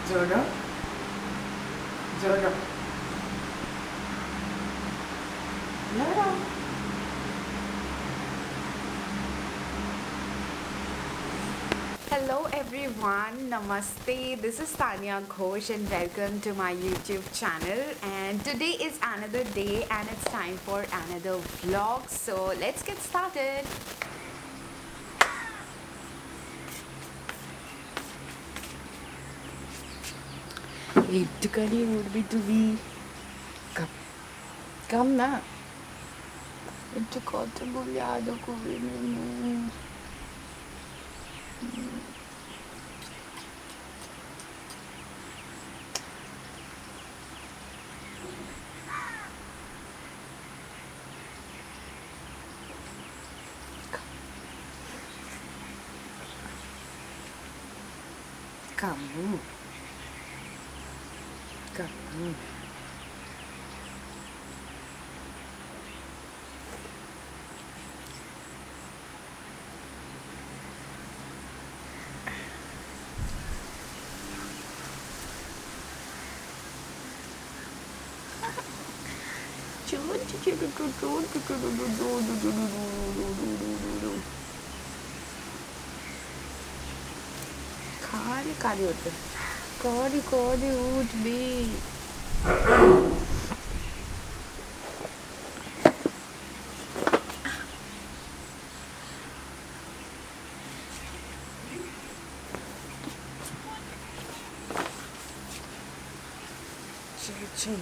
Jodo. Jodo. Jodo. Hello everyone, Namaste. This is Tanya Ghosh and welcome to my YouTube channel. And today is another day and it's time for another vlog. So let's get started. Itukali would be to be come na. Itu kota bulyado ko rin. Kamu. Kamu. Kali होते कौड़ी उठ भी चल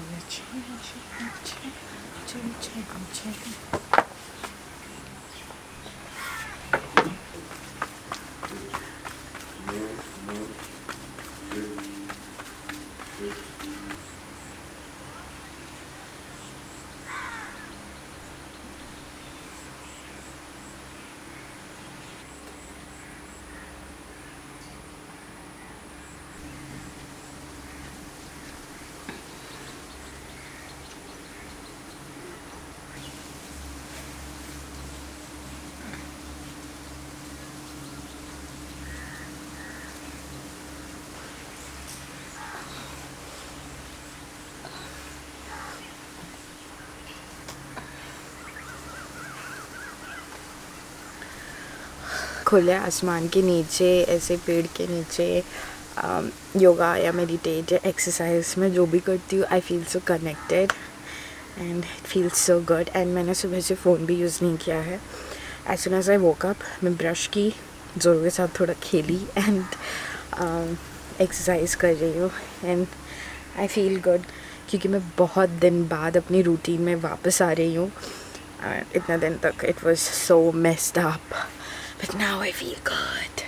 खुले आसमान के नीचे ऐसे पेड़ के नीचे योगा या मेडिटेट या एक्सरसाइज में जो भी करती हूँ I feel so connected and it feels so good and मैंने सुबह से फ़ोन भी यूज़ नहीं किया है. As soon as I woke up मैं ब्रश की ज़ोरों के साथ थोड़ा खेली एंड एक्सरसाइज कर रही हूँ एंड आई फील गुड क्योंकि मैं बहुत दिन बाद अपनी रूटीन में वापस आ रही हूँ. इतना दिन तक it was so messed up but now I feel good.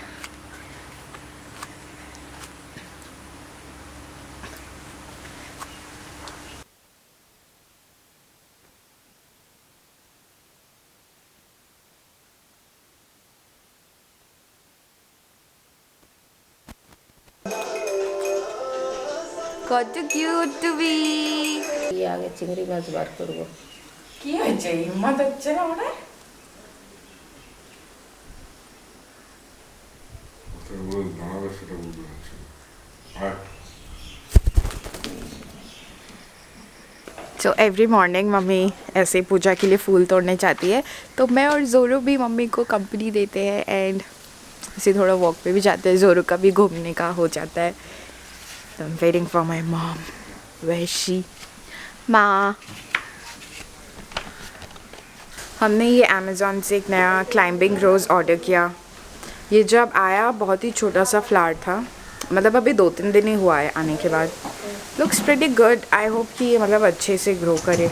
Got too cute to be. ये आगे चिंगरी माछ बार करूँ. की है जे हिम्मत अच्छे ना उन्हें? So every morning मम्मी ऐसे पूजा के लिए फूल तोड़ने जाती है तो मैं और ज़ोरो भी मम्मी को कंपनी देते हैं एंड ऐसे थोड़ा वॉक पे भी जाते हैं. ज़ोरो का भी घूमने का हो जाता है. So I'm waiting for my mom. Where is she? माँ. हमने ये अमेज़ॉन से एक नया क्लाइंबिंग रोज़ ऑर्डर किया. ये जब आया बहुत ही छोटा सा फ्लावर था. मतलब अभी 2-3 दिन ही हुआ है आने के बाद. Looks pretty good. I hope कि ये मतलब अच्छे से ग्रो करे.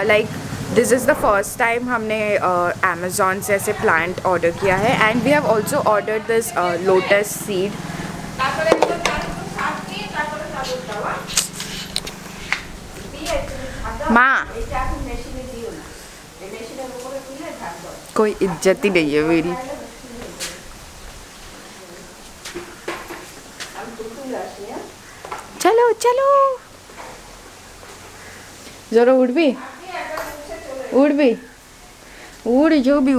Like this is the first time हमने अमेज़ॉन से ऐसे प्लांट ऑर्डर किया है and we have also order this lotus seed. माँ कोई इज्जत ही नहीं है मेरी. चलो चलो जरा उड़ भी उड़ जो भी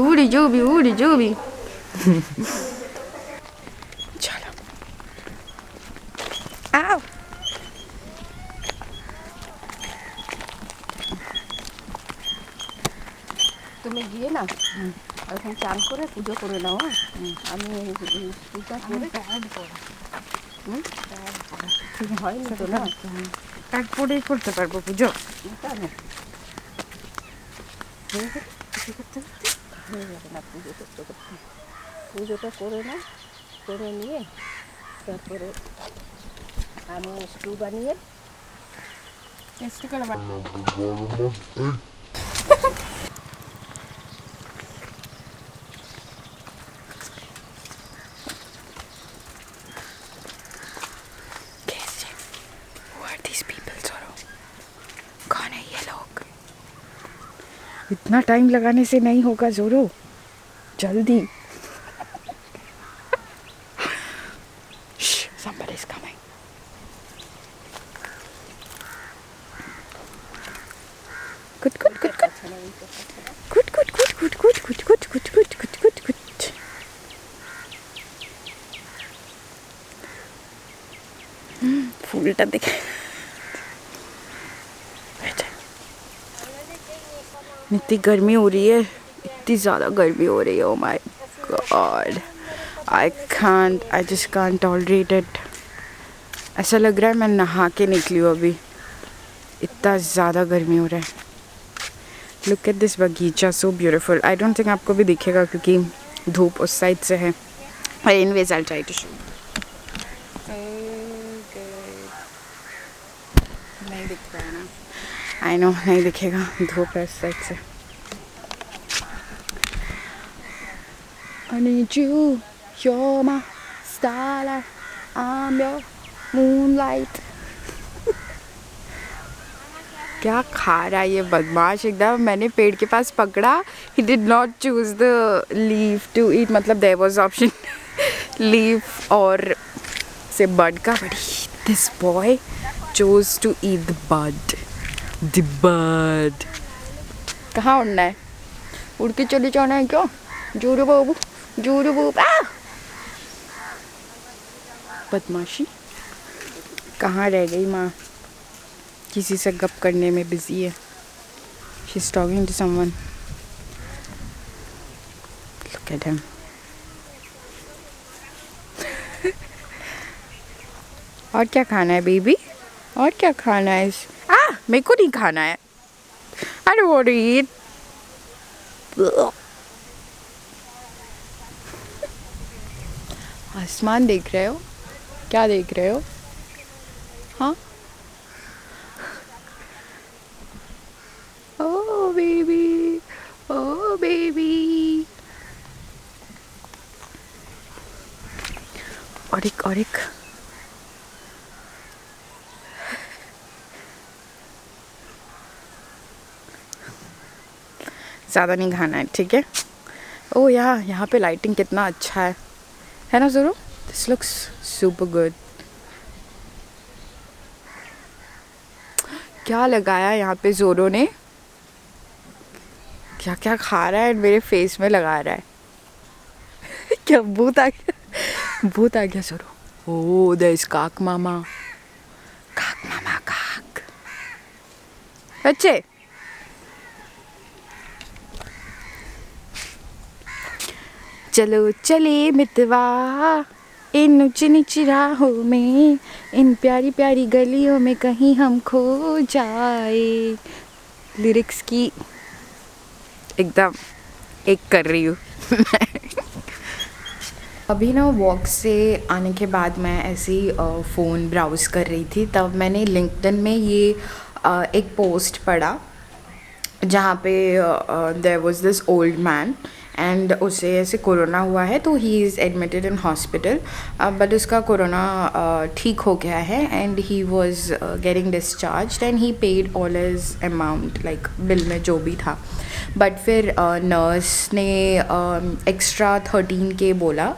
चलो आओ। তুমি গিয়ে না এখন চান করে পুজো করে নাও। আমি পূজা করে হয়নি তো না, তারপরেই করতে পারবো পুজো। জানো হয়ে যাবে না পুজো করতে করতে। পুজোটা করে নাও, করে নিয়ে তারপরে আমি স্টু বানিয়ে টেস্ট করে कौन है ये लोग? इतना टाइम लगाने से नहीं होगा जोरो, जल्दी। Somebody is coming. Good, good, good, good. Good, good, good, good, good, good, good, good, good, good, good, good. फूलटा देखे इतनी गर्मी हो रही है, इतनी ज़्यादा गर्मी हो रही है। Oh my God, I just can't tolerate it. ऐसा लग रहा है मैं नहा के निकली हूँ अभी, इतना ज़्यादा गर्मी हो रहा है। लुक एट दिस बगीचा, so beautiful. I don't think आपको भी दिखेगा क्योंकि धूप उस साइड से है। Anyways I try to show. नहीं दिख रहा है ना, आई नो नहीं दिखेगा, धूप है इस साइड से। I need you, you're my starlight, I'm your moonlight. क्या खा रहा है ये बदमाश एकदम। मैंने पेड़ के पास पकड़ा, he did not choose the leaf to eat, मतलब there was option leaf और से bud का, but this boy chose to eat the bud. The bud. कहाँ उड़ना है? उड़ के चले जाना है क्या? जोरू बाबू, जोरू बाबू। बदमाशी। कहाँ रह गई माँ? किसी से गप करने में बिजी है। She's talking to someone. Look at him. और क्या खाना है बेबी? और क्या खाना है? मेरे को नहीं खाना है। I don't want to eat. आसमान देख रहे हो? क्या देख रहे हो? हाँ? Oh baby, oh baby. और एक ज़्यादा नहीं खाना है, ठीक है? ओह यहाँ पे लाइटिंग कितना अच्छा है ना ज़रूर? This looks super good. क्या लगाया यहाँ पे जोरो ने? क्या क्या खा रहा है, मेरे फेस में लगा रहा है। क्या भूत आ गया? भूत आ गया जोरो। ओह देयर इज काक मामा, काक मामा, काक। बच्चे चलो चले मितवा इन ऊंची नीची राहों में, इन प्यारी प्यारी गलियों में कहीं हम खो जाए। लिरिक्स की एकदम एक कर रही हूँ। अभी ना वॉक से आने के बाद मैं ऐसे ही फ़ोन ब्राउज़ कर रही थी, तब मैंने लिंक्डइन में ये एक पोस्ट पढ़ा जहाँ पे there was this old man and उसे ऐसे कोरोना हुआ है, तो he is admitted in hospital, but उसका कोरोना ठीक हो गया है and he was getting discharge and he paid all his amount, like bill में जो भी था। बट फिर नर्स ने एक्स्ट्रा 13K बोला,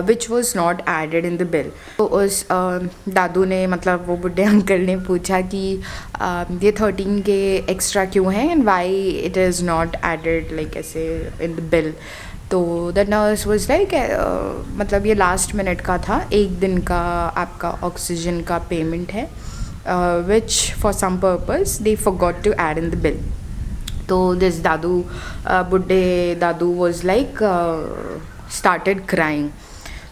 which was not added in the bill. तो उस दादू ने, मतलब वो बुढ़े अंकल ने पूछा कि ये 13K एक्स्ट्रा क्यों है and why it is not added like ऐसे इन द बिल। तो द नर्स वॉज लाइक मतलब ये लास्ट मिनट का था, 1 दिन का आपका ऑक्सीजन का पेमेंट है, which for some purpose they forgot to add in the bill. तो दिस दादू, बुड्ढे दादू वॉज लाइक स्टार्टेड क्राइंग.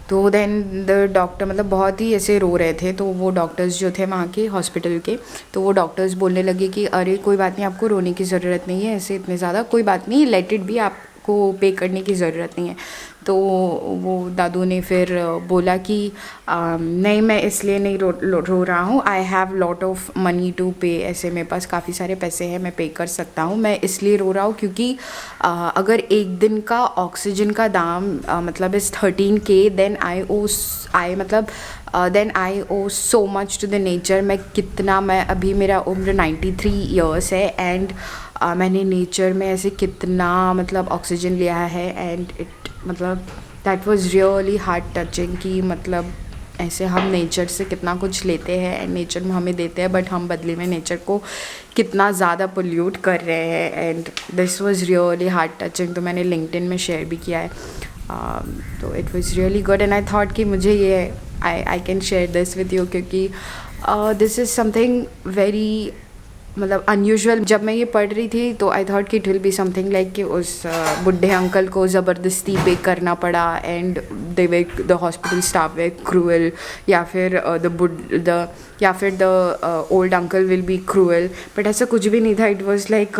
तो देन द डॉक्टर मतलब बहुत ही ऐसे रो रहे थे. तो वो डॉक्टर्स जो थे वहाँ के हॉस्पिटल के, तो वो डॉक्टर्स बोलने लगे कि अरे कोई बात नहीं, आपको रोने की ज़रूरत नहीं है, ऐसे इतने ज़्यादा कोई बात नहीं, लेट इट भी, आपको पे करने की ज़रूरत नहीं है. तो वो दादू ने फिर बोला कि नहीं, मैं इसलिए नहीं रो रहा हूँ, I have lot of money to pay, ऐसे मेरे पास काफ़ी सारे पैसे हैं, मैं पे कर सकता हूँ. मैं इसलिए रो रहा हूँ क्योंकि अगर 1 दिन का ऑक्सीजन का दाम मतलब is 13K, then I owe so much to the nature. मैं अभी मेरा उम्र 93 ईयर्स है, एंड मैंने नेचर में ऐसे कितना मतलब ऑक्सीजन लिया है, एंड इट मतलब that was really heart touching कि मतलब ऐसे हम नेचर से कितना कुछ लेते हैं एंड नेचर में हमें देते हैं, बट हम बदले में नेचर को कितना ज़्यादा पोल्यूट कर रहे हैं. And this was really heart touching. तो मैंने लिंक्डइन में शेयर भी किया है. तो it was really good, and I thought कि मुझे ये I can share this with you, क्योंकि दिस इज़ समथिंग वेरी मतलब अनयूजुअल. जब मैं ये पढ़ रही थी तो आई थॉट कि it will be something like कि उस बुढ़े अंकल को ज़बरदस्ती पे करना पड़ा, and the hospital staff way cruel, या फिर the old uncle will be cruel. But ऐसा कुछ भी नहीं था. इट वॉज लाइक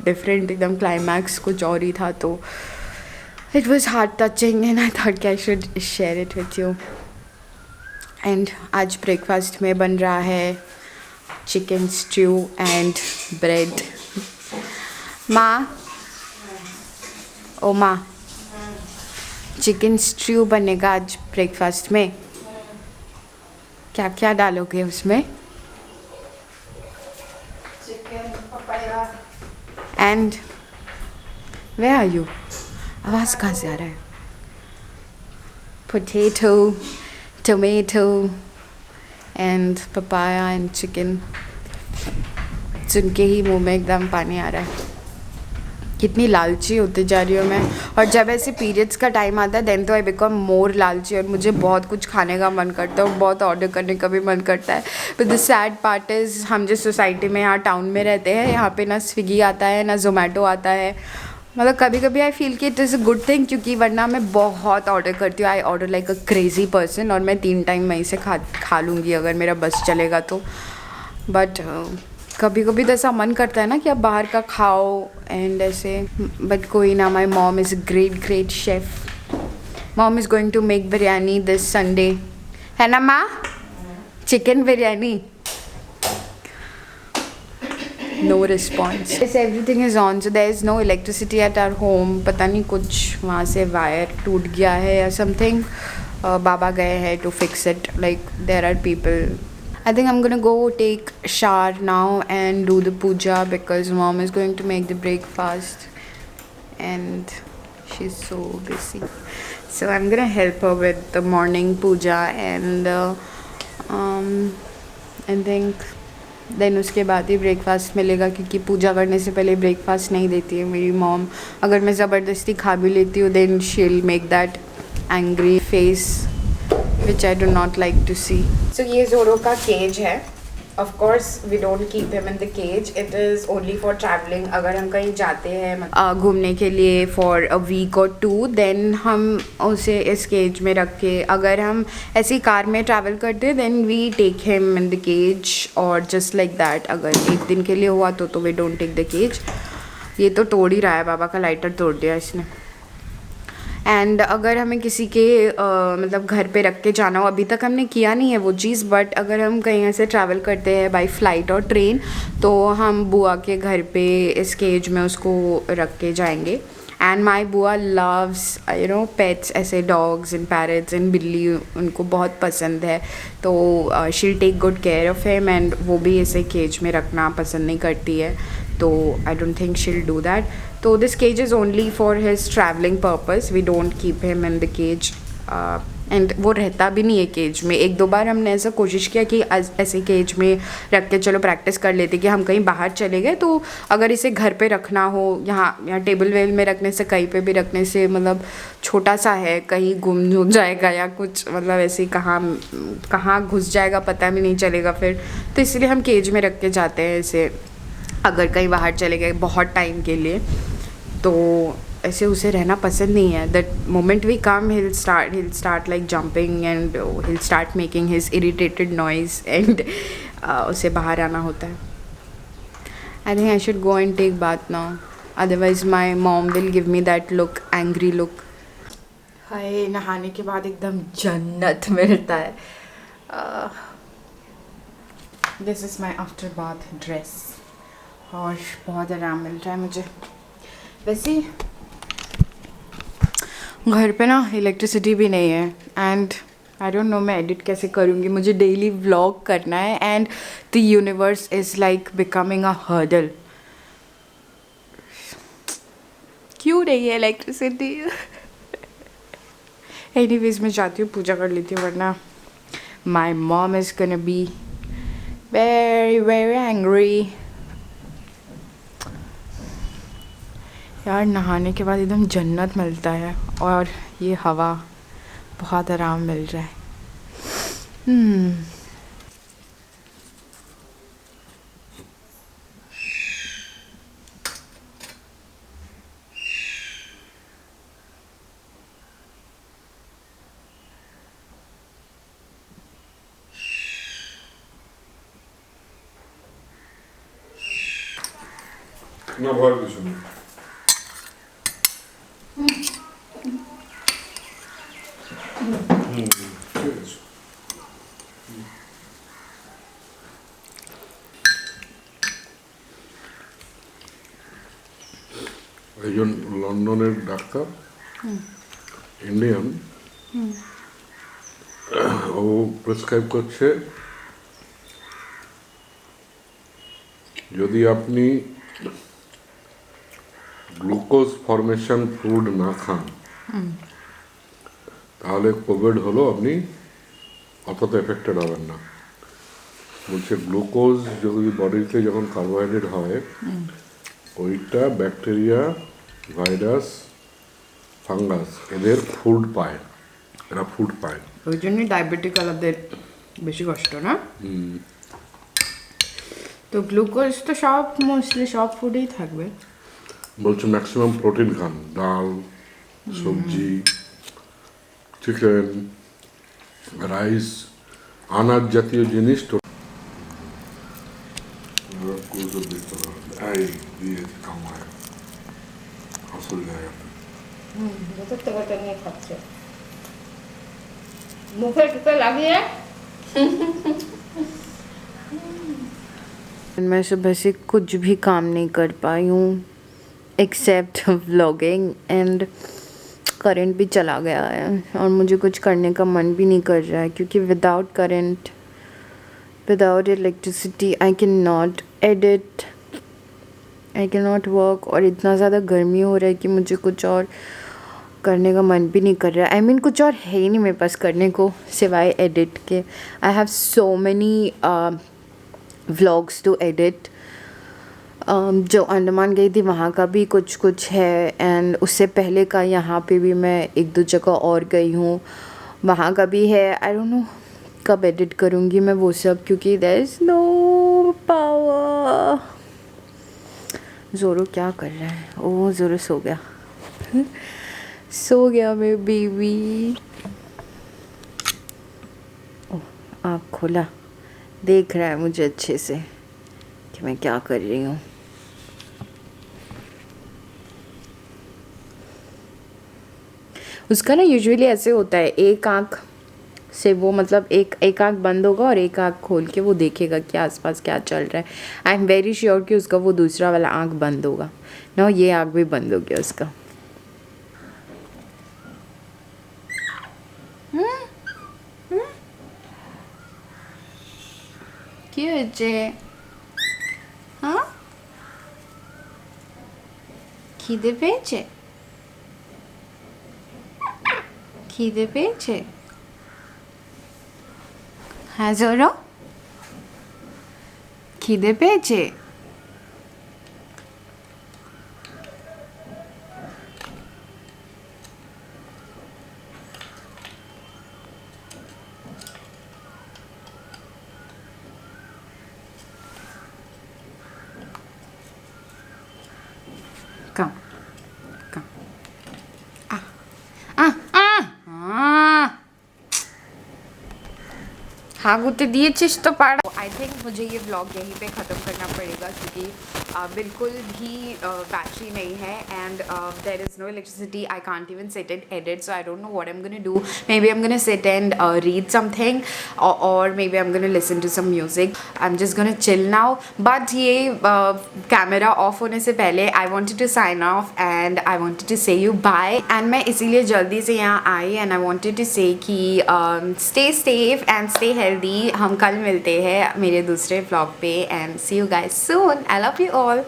डिफरेंट, एकदम क्लाइमैक्स कुछ और ही था. तो it was heart touching, and I thought कि I should share it with you. And आज ब्रेकफास्ट में बन रहा है चिकन स्ट्यू एंड ब्रेड. माँ, ओ माँ, चिकन स्ट्यू बनेगा आज ब्रेकफास्ट में. क्या क्या डालोगे उसमें? Chicken, papaya. And where are you? आवाज़ कहाँ से आ रहा है? Potato, tomato and papaya and chicken. सुन के ही मुंह में एकदम पानी आ रहा है. कितनी लालची होती जा रही हूँ मैं. और जब ऐसे पीरियड्स का टाइम आता है देन तो आई बिकम मोर लालची, और मुझे बहुत कुछ खाने का मन करता है, बहुत ऑर्डर करने का भी मन करता है. But the sad part is हम जिस सोसाइटी में यहाँ टाउन में रहते हैं, यहाँ पे ना स्विगी आता है ना जोमेटो आता है. मतलब कभी कभी आई फील कि it is a good thing, क्योंकि वरना मैं बहुत ऑर्डर करती हूँ. I order like a crazy person, और मैं 3 टाइम वहीं से खा लूँगी अगर मेरा बस चलेगा तो. बट कभी कभी तो ऐसा मन करता है ना कि अब बाहर का खाओ एंड ऐसे. बट कोई ना, my mom is a great chef. Mom is going to make biryani this Sunday, है ना माँ? Chicken biryani. No response. Yes, everything is on, so there is no electricity at our home. पता नहीं कुछ वहाँ से वायर टूट गया है या something. बाबा गए हैं to fix it. Like there are people. I think I'm gonna go take shower now and do the puja because mom is going to make the breakfast and she's so busy. So I'm gonna help her with the morning puja and I think then उसके बाद ही breakfast मिलेगा, क्योंकि पूजा करने से पहले breakfast नहीं देती है मेरी मॉम. अगर मैं ज़बरदस्ती खा भी लेती हूँ then she will make that angry face which I do not like to see. So ये ज़ोरो का केज है. Of course we don't keep him in the cage. It is only for travelling. अगर हम कहीं जाते हैं घूमने के लिए फॉर अ वीक और 2, देन हम उसे इस केज में रख के, अगर हम ऐसी कार में ट्रैवल करते हैं then we take him in the cage, और जस्ट लाइक दैट. अगर 1 दिन के लिए हुआ तो we don't take the cage. ये तो तोड़ ही रहा है, बाबा का लाइटर तोड़ दिया इसने. एंड अगर हमें किसी के मतलब घर पे रख के जाना हो, अभी तक हमने किया नहीं है वो चीज़, बट अगर हम कहीं ऐसे ट्रैवल करते हैं बाय फ्लाइट और ट्रेन तो हम बुआ के घर पे इस केज में उसको रख के जाएंगे. एंड माई बुआ लव्स पेट्स, ऐसे डॉग्स एंड पैरट्स एंड बिल्ली उनको बहुत पसंद है. तो she take good care of him, and वो भी ऐसे केज में रखना पसंद नहीं करती है. तो आई don't think she will do that. So this cage is only for his traveling purpose. We don't keep him in the cage and वो रहता भी नहीं है केज में। एक दो बार हमने ऐसा कोशिश किया कि ऐसे केज में रख के चलो प्रैक्टिस कर लेते कि हम कहीं बाहर चले गए तो अगर इसे घर पे रखना हो, यहाँ टेबल वेल में रखने से, कहीं पे भी रखने से, मतलब छोटा सा है, कहीं गुम हो जाएगा या कुछ, मतलब ऐसे कहाँ कहाँ घुस जाएगा पता भी नहीं चलेगा फिर, तो इसलिए हम केज में रख के जाते हैं इसे। अगर कहीं बाहर चले गए बहुत टाइम के लिए तो ऐसे उसे रहना पसंद नहीं है। That moment we come he'll start like jumping and he'll start making his irritated noise and उसे बाहर आना होता है। I think I should go and take bath now, otherwise my mom will give me that look, angry look। हाय, नहाने के बाद एकदम जन्नत मिलता है। This is my after bath dress और बहुत आराम मिल रहा है मुझे। वैसे घर पे ना इलेक्ट्रिसिटी भी नहीं है एंड आई डोंट नो मैं एडिट कैसे करूँगी। मुझे डेली व्लॉग करना है and the universe is like becoming a hurdle. क्यों नहीं है इलेक्ट्रिसिटी? एनीवेज मैं जाती हूँ, पूजा कर लेती हूँ, वरना माई mom is gonna be very very angry. यार नहाने के बाद एकदम जन्नत मिलता है और ये हवा, बहुत आराम मिल रहा है। না ভয়ের কিছু নেই। ঠিক আছে। একজন লন্ডনের ডাক্তার, ইন্ডিয়ান, ও প্রেসক্রাইব করছে যদি আপনি গ্লুকোজ ফরমেশন ফুড না খান তাহলে কোভিড হলো আপনি অতটা এফেক্টেড হবেন না। বলছে গ্লুকোজ যদি বডিতে যখন কার্বোহাইড্রেট হয় ওইটা ব্যাকটেরিয়া, ভাইরাস, ফাঙ্গাস এদের ফুড পায়, এরা ফুড পায়। ওই জন্যই ডায়াবেটিক আলাদের বেশি কষ্ট না। তো গ্লুকোজ তো সব মোস্টলি সব ফুডেই থাকবে। বলছে ম্যাক্সিমাম প্রোটিন খান, ডাল, সবজি, চিকেন, রাইস, আনাজ জাতীয় জিনিস। তো কামায় আসল জায়গাটা নিয়ে খাচ্ছে মুখে টিকা লাগিয়ে। मैं सुबह से कुछ भी काम नहीं कर पाई हूँ एक्सेप्ट व्लॉगिंग एंड करंट भी चला गया है और मुझे कुछ करने का मन भी नहीं कर रहा है क्योंकि without current, without electricity I can not edit, I can not work. और इतना ज़्यादा गर्मी हो रहा है कि मुझे कुछ और करने का मन भी नहीं कर रहा है। आई मीन कुछ और है ही नहीं मेरे पास करने को सिवाय एडिट के। I have so many vlogs to edit. जो अंडमान गई थी वहाँ का भी कुछ कुछ है एंड उससे पहले का यहाँ पे भी मैं एक दो जगह और गई हूँ, वहाँ का भी है। आई डोंट नो कब एडिट करूँगी मैं वो सब, क्योंकि देयर इज़ नो पावर। ज़ोरो क्या कर रहा है? ओह ज़ोरो सो गया। सो गया मेरे बेबी। ओह आँख खोला, देख रहा है मुझे अच्छे से कि मैं क्या कर रही हूँ। उसका ना यूजुअली ऐसे होता है, एक आँख से वो मतलब एक आँख बंद होगा और एक आँख खोल के वो देखेगा कि आसपास क्या चल रहा है। आई एम वेरी श्योर कि उसका वो दूसरा वाला आँख बंद होगा ना, ये आँख भी बंद हो गया उसका। কি হয়েছে? হ্যাঁ খিদে পেয়েছে? খিদে পেয়েছে? হ্যাঁ জোরো খিদে পেয়েছে Come. Come. Ah. Ah. Ah. Ah. हाँ गुते दिएছিস तो पाड़ा आई थिंक मुझे ये व्लॉग यहीं पे ख़त्म करना पड़ेगा क्योंकि बिल्कुल भी बैटरी नहीं है and there is no electricity I can't even sit and edit so I don't know what I am gonna do maybe I am gonna sit and read something और maybe I am gonna listen to some music I am just gonna chill now but ये camera off होने से पहले I wanted to sign off and I wanted to say you bye and मैं इसीलिए जल्दी से यहाँ आई and I wanted to say कि stay safe and stay healthy हम कल मिलते हैं मेरे दूसरे व्लॉग पे and see you guys soon I love you all